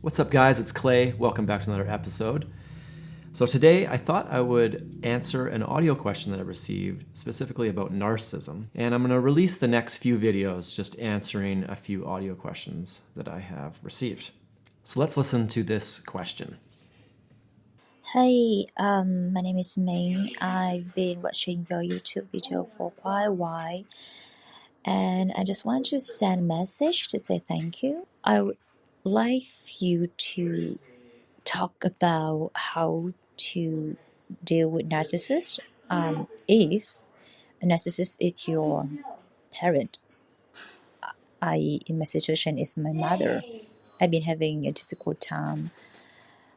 What's up, guys? It's Clay. Welcome back to another episode. So today I thought I would answer an audio question that I received specifically about narcissism. And I'm going to release the next few videos just answering a few audio questions that I have received. So let's listen to this question. Hey, my name is Ming. I've been watching your YouTube video for quite a while, and I just want to send a message to say thank you. I would like you to talk about how to deal with narcissists. If a narcissist is your parent, I, in my situation, is my mother. I've been having a difficult time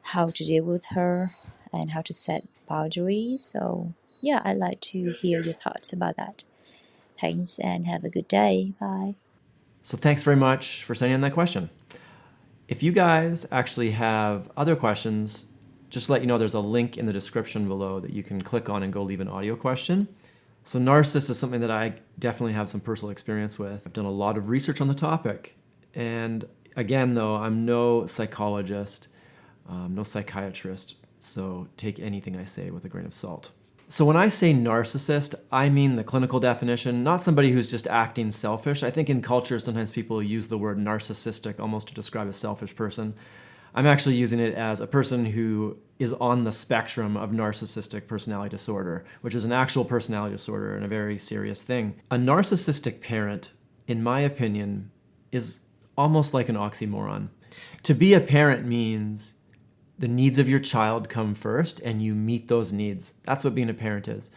how to deal with her and how to set boundaries. So yeah, I'd like to hear your thoughts about that. Thanks and have a good day. Bye. So thanks very much for sending in that question. If you guys actually have other questions, just to let you know there's a link in the description below that you can click on and go leave an audio question. So narcissist is something that I definitely have some personal experience with. I've done a lot of research on the topic. And again, though, I'm no psychologist, no psychiatrist, so take anything I say with a grain of salt. So when I say narcissist, I mean the clinical definition, not somebody who's just acting selfish. I think in culture, sometimes people use the word narcissistic almost to describe a selfish person. I'm actually using it as a person who is on the spectrum of narcissistic personality disorder, which is an actual personality disorder and a very serious thing. A narcissistic parent, in my opinion, is almost like an oxymoron. To be a parent means the needs of your child come first and you meet those needs. That's what being a parent is.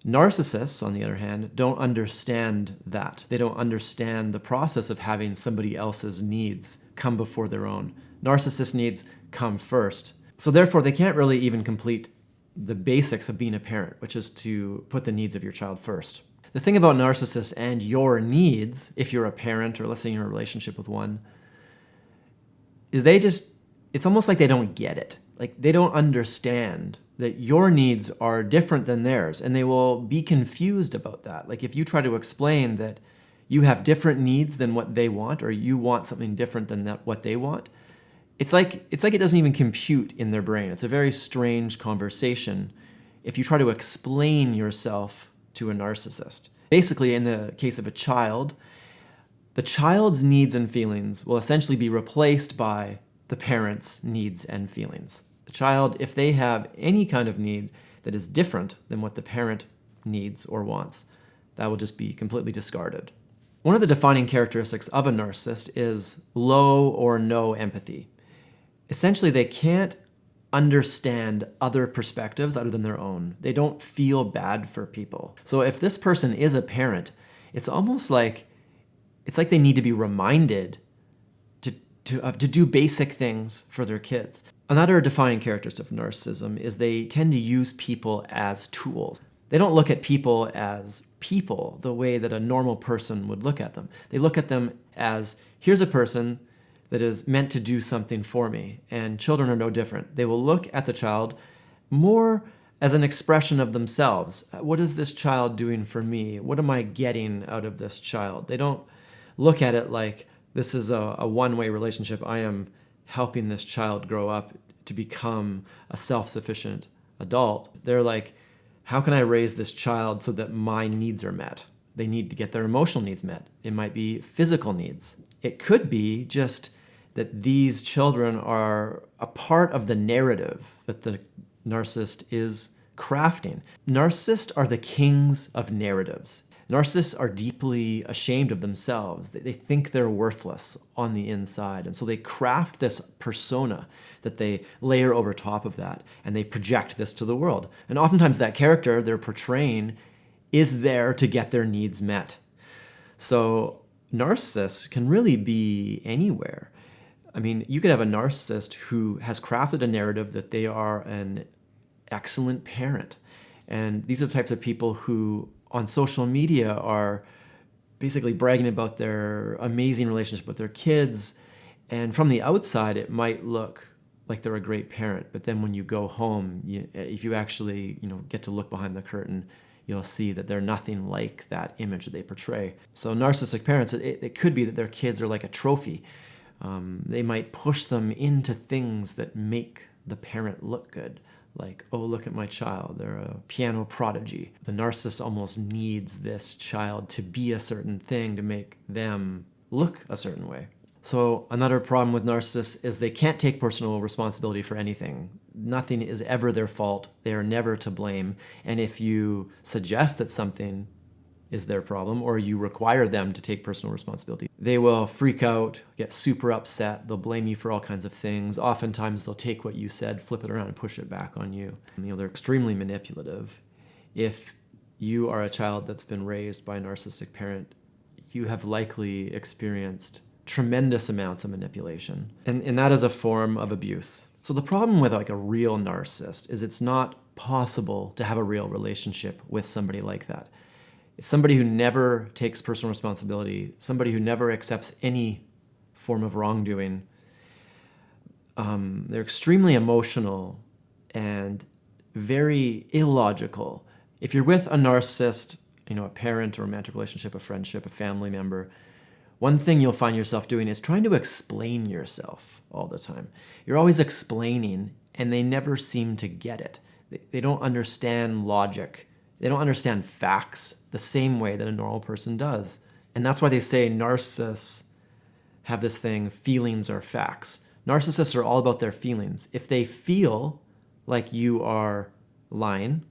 Narcissists, on the other hand, don't understand that. They don't understand the process of having somebody else's needs come before their own. Narcissist needs come first. So therefore, they can't really even complete the basics of being a parent, which is to put the needs of your child first. The thing about narcissists and your needs, if you're a parent or let's say you're in a relationship with one, is it's almost like they don't get it. Like they don't understand that your needs are different than theirs, and they will be confused about that. Like if you try to explain that you have different needs than what they want, or you want something different than what they want, it's like it doesn't even compute in their brain. It's a very strange conversation if you try to explain yourself to a narcissist. Basically, in the case of a child, the child's needs and feelings will essentially be replaced by the parent's needs and feelings. The child, if they have any kind of need that is different than what the parent needs or wants, that will just be completely discarded. One of the defining characteristics of a narcissist is low or no empathy. Essentially, they can't understand other perspectives other than their own. They don't feel bad for people. So if this person is a parent, it's almost like they need to be reminded to do basic things for their kids. Another defining characteristic of narcissism is they tend to use people as tools. They don't look at people as people the way that a normal person would look at them. They look at them as, here's a person that is meant to do something for me, and children are no different. They will look at the child more as an expression of themselves. What is this child doing for me? What am I getting out of this child? They don't look at it like this is a one-way relationship. I am helping this child grow up to become a self-sufficient adult. They're like, how can I raise this child so that my needs are met? They need to get their emotional needs met. It might be physical needs. It could be just that these children are a part of the narrative that the narcissist is crafting. Narcissists are the kings of narratives. Narcissists are deeply ashamed of themselves. They think they're worthless on the inside. And so they craft this persona that they layer over top of that, and they project this to the world. And oftentimes that character they're portraying is there to get their needs met. So narcissists can really be anywhere. I mean, you could have a narcissist who has crafted a narrative that they are an excellent parent. And these are the types of people who on social media are basically bragging about their amazing relationship with their kids. And from the outside, it might look like they're a great parent. But then when you go home, if you actually get to look behind the curtain, you'll see that they're nothing like that image that they portray. So narcissistic parents, it could be that their kids are like a trophy They might push them into things that make the parent look good. Like, oh, look at my child, they're a piano prodigy. The narcissist almost needs this child to be a certain thing to make them look a certain way. So another problem with narcissists is they can't take personal responsibility for anything. Nothing is ever their fault. They are never to blame. And if you suggest that something is their problem, or you require them to take personal responsibility, they will freak out, get super upset. They'll blame you for all kinds of things. Oftentimes they'll take what you said, flip it around, and push it back on you. They're extremely manipulative. If you are a child that's been raised by a narcissistic parent, you have likely experienced tremendous amounts of manipulation. And that is a form of abuse. So the problem with like a real narcissist is it's not possible to have a real relationship with somebody like that. If somebody who never takes personal responsibility, somebody who never accepts any form of wrongdoing, they're extremely emotional and very illogical. If you're with a narcissist, a parent, a romantic relationship, a friendship, a family member, one thing you'll find yourself doing is trying to explain yourself all the time. You're always explaining, and they never seem to get it. They don't understand logic. They don't understand facts the same way that a normal person does. And that's why they say narcissists have this thing, feelings are facts. Narcissists are all about their feelings. If they feel like you are lying,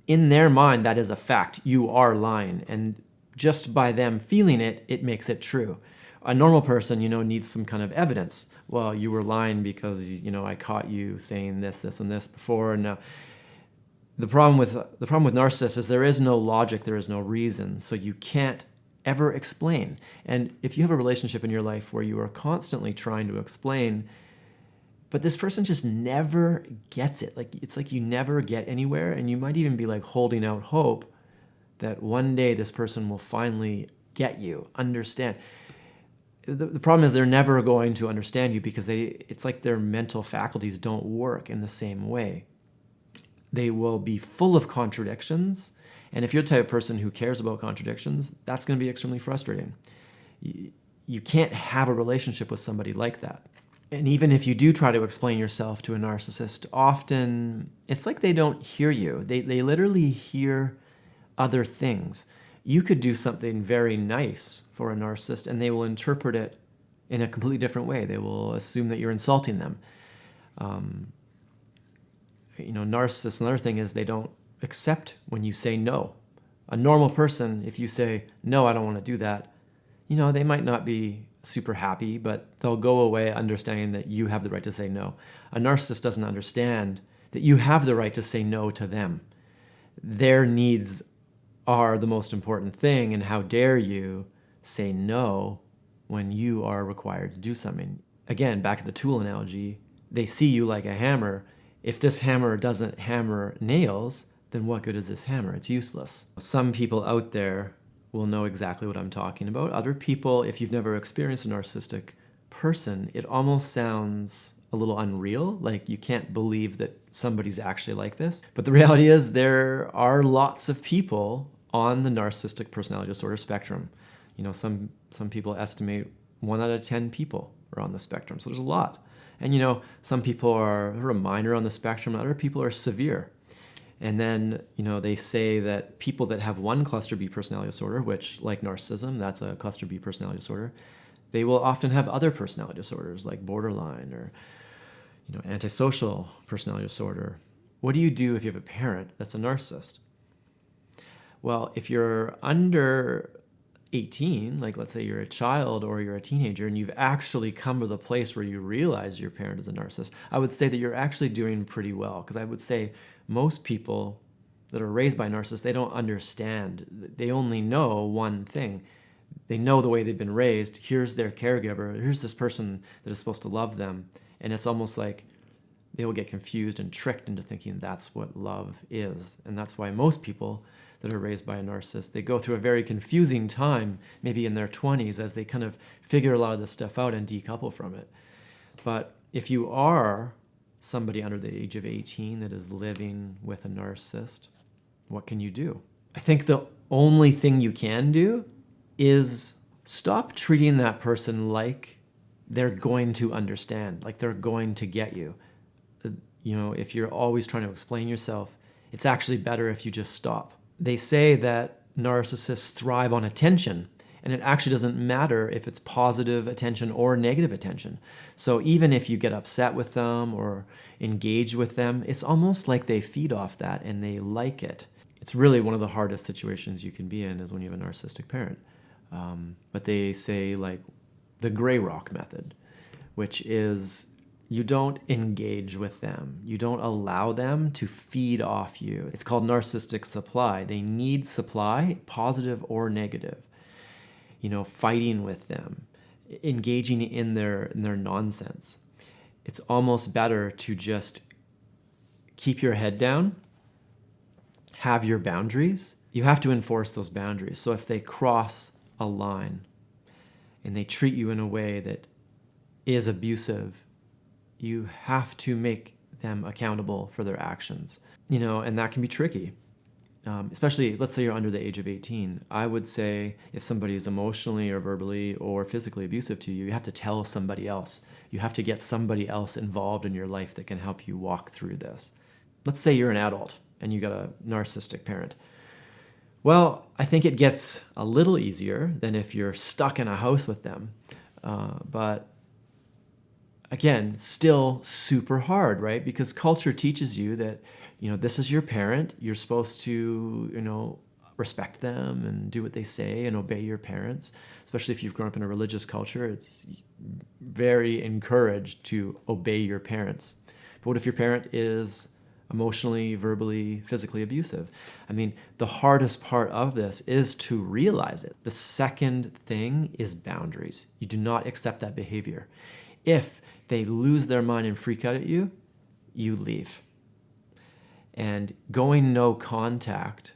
in their mind, that is a fact. You are lying. And just by them feeling it, it makes it true. A normal person, needs some kind of evidence. Well, you were lying because, I caught you saying this, this, and this before. Now, the problem with narcissists is there is no logic, there is no reason, so you can't ever explain. And if you have a relationship in your life where you are constantly trying to explain, but this person just never gets it, it's like you never get anywhere, and you might even be like holding out hope that one day this person will finally get you, understand. The problem is they're never going to understand you because it's like their mental faculties don't work in the same way. They will be full of contradictions, and if you're the type of person who cares about contradictions, that's going to be extremely frustrating. You can't have a relationship with somebody like that. And even if you do try to explain yourself to a narcissist, often it's like they don't hear you. They literally hear other things. You could do something very nice for a narcissist, and they will interpret it in a completely different way. They will assume that you're insulting them. Narcissists, another thing is they don't accept when you say no. A normal person, if you say, no, I don't want to do that, they might not be super happy, but they'll go away understanding that you have the right to say no. A narcissist doesn't understand that you have the right to say no to them. Their needs are the most important thing, and how dare you say no when you are required to do something. Again, back to the tool analogy, they see you like a hammer. If this hammer doesn't hammer nails, then what good is this hammer? It's useless. Some people out there will know exactly what I'm talking about. Other people, if you've never experienced a narcissistic person, it almost sounds a little unreal, like you can't believe that somebody's actually like this. But the reality is there are lots of people on the narcissistic personality disorder spectrum. Some people estimate 1 out of 10 people are on the spectrum, so there's a lot. And some people are sort of minor on the spectrum, other people are severe. And then, they say that people that have one cluster B personality disorder, which like narcissism, that's a cluster B personality disorder, they will often have other personality disorders like borderline or, antisocial personality disorder. What do you do if you have a parent that's a narcissist? Well, if you're under 18, like let's say you're a child or you're a teenager and you've actually come to the place where you realize your parent is a narcissist, I would say that you're actually doing pretty well, because I would say most people that are raised by narcissists, they don't understand. They only know one thing. They know the way they've been raised. Here's their caregiver. Here's this person that is supposed to love them. And it's almost like they will get confused and tricked into thinking that's what love is. And that's why most people that are raised by a narcissist, they go through a very confusing time, maybe in their 20s, as they kind of figure a lot of this stuff out and decouple from it. But if you are somebody under the age of 18 that is living with a narcissist, what can you do? I think the only thing you can do is stop treating that person like they're going to understand, like they're going to get you. If you're always trying to explain yourself, it's actually better if you just stop. They say that narcissists thrive on attention, and it actually doesn't matter if it's positive attention or negative attention. So even if you get upset with them or engage with them, it's almost like they feed off that and they like it. It's really one of the hardest situations you can be in is when you have a narcissistic parent. But they say like the gray rock method, which is you don't engage with them. You don't allow them to feed off you. It's called narcissistic supply. They need supply, positive or negative. Fighting with them, engaging in their nonsense. It's almost better to just keep your head down, have your boundaries. You have to enforce those boundaries. So if they cross a line and they treat you in a way that is abusive, you have to make them accountable for their actions. And that can be tricky. Especially, let's say you're under the age of 18. I would say if somebody is emotionally or verbally or physically abusive to you, you have to tell somebody else. You have to get somebody else involved in your life that can help you walk through this. Let's say you're an adult and you got a narcissistic parent. Well, I think it gets a little easier than if you're stuck in a house with them. But again, still super hard, right? Because culture teaches you that, this is your parent. You're supposed to, respect them and do what they say and obey your parents. Especially if you've grown up in a religious culture, it's very encouraged to obey your parents. But what if your parent is emotionally, verbally, physically abusive? The hardest part of this is to realize it. The second thing is boundaries. You do not accept that behavior. If they lose their mind and freak out at you, you leave. And going no contact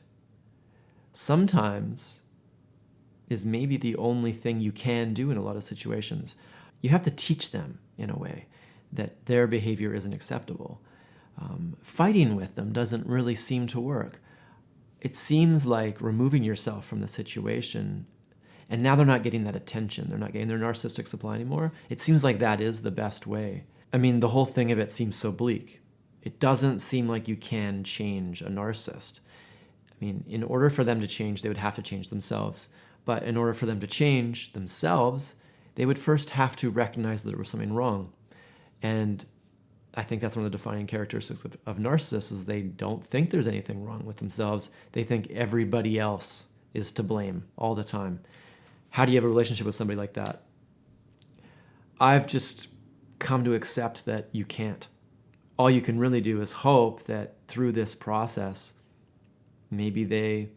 sometimes is maybe the only thing you can do in a lot of situations. You have to teach them in a way that their behavior isn't acceptable. Fighting with them doesn't really seem to work. It seems like removing yourself from the situation, and now they're not getting that attention. They're not getting their narcissistic supply anymore. It seems like that is the best way. The whole thing of it seems so bleak. It doesn't seem like you can change a narcissist. In order for them to change, they would have to change themselves. But in order for them to change themselves, they would first have to recognize that there was something wrong. And I think that's one of the defining characteristics of narcissists is they don't think there's anything wrong with themselves. They think everybody else is to blame all the time. How do you have a relationship with somebody like that? I've just come to accept that you can't. All you can really do is hope that through this process, maybe they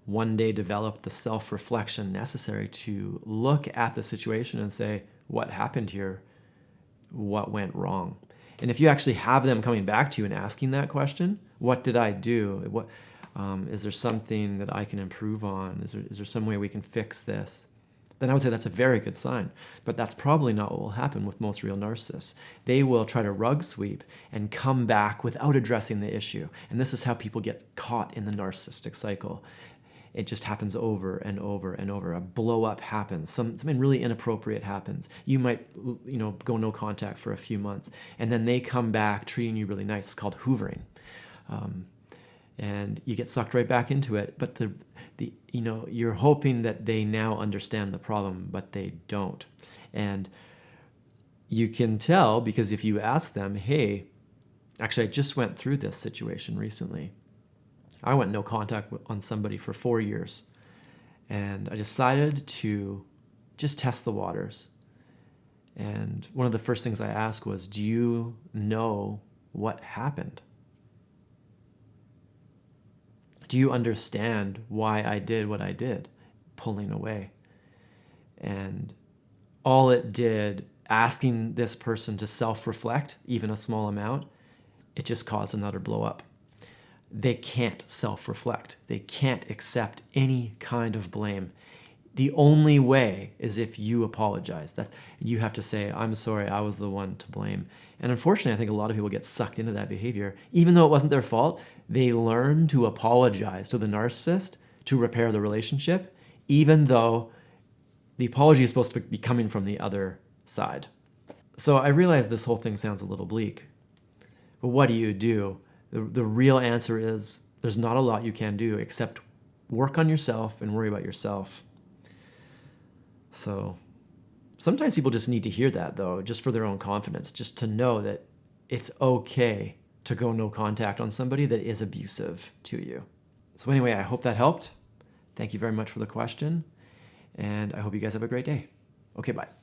one day develop the self-reflection necessary to look at the situation and say, what happened here? What went wrong? And if you actually have them coming back to you and asking that question, what did I do? What is there something that I can improve on? Is there some way we can fix this? Then I would say that's a very good sign. But that's probably not what will happen with most real narcissists. They will try to rug sweep and come back without addressing the issue. And this is how people get caught in the narcissistic cycle. It just happens over and over and over. A blow up happens. Something really inappropriate happens. You might, go no contact for a few months, and then they come back treating you really nice. It's called hoovering, and you get sucked right back into it. But you're hoping that they now understand the problem, but they don't. And you can tell because if you ask them, hey, actually, I just went through this situation recently. I went no contact on somebody for 4 years, and I decided to just test the waters. And one of the first things I asked was, do you know what happened? Do you understand why I did what I did, pulling away? And all it did, asking this person to self-reflect, even a small amount, it just caused another blow up. They can't self-reflect. They can't accept any kind of blame. The only way is if you apologize. That you have to say, I'm sorry, I was the one to blame. And unfortunately, I think a lot of people get sucked into that behavior. Even though it wasn't their fault, they learn to apologize to the narcissist to repair the relationship, even though The apology is supposed to be coming from the other side. So I realize this whole thing sounds a little bleak, but what do you do? The real answer is there's not a lot you can do except work on yourself and worry about yourself. So sometimes people just need to hear that, though, just for their own confidence, just to know that it's okay to go no contact on somebody that is abusive to you. So anyway, I hope that helped. Thank you very much for the question, and I hope you guys have a great day. Okay, bye.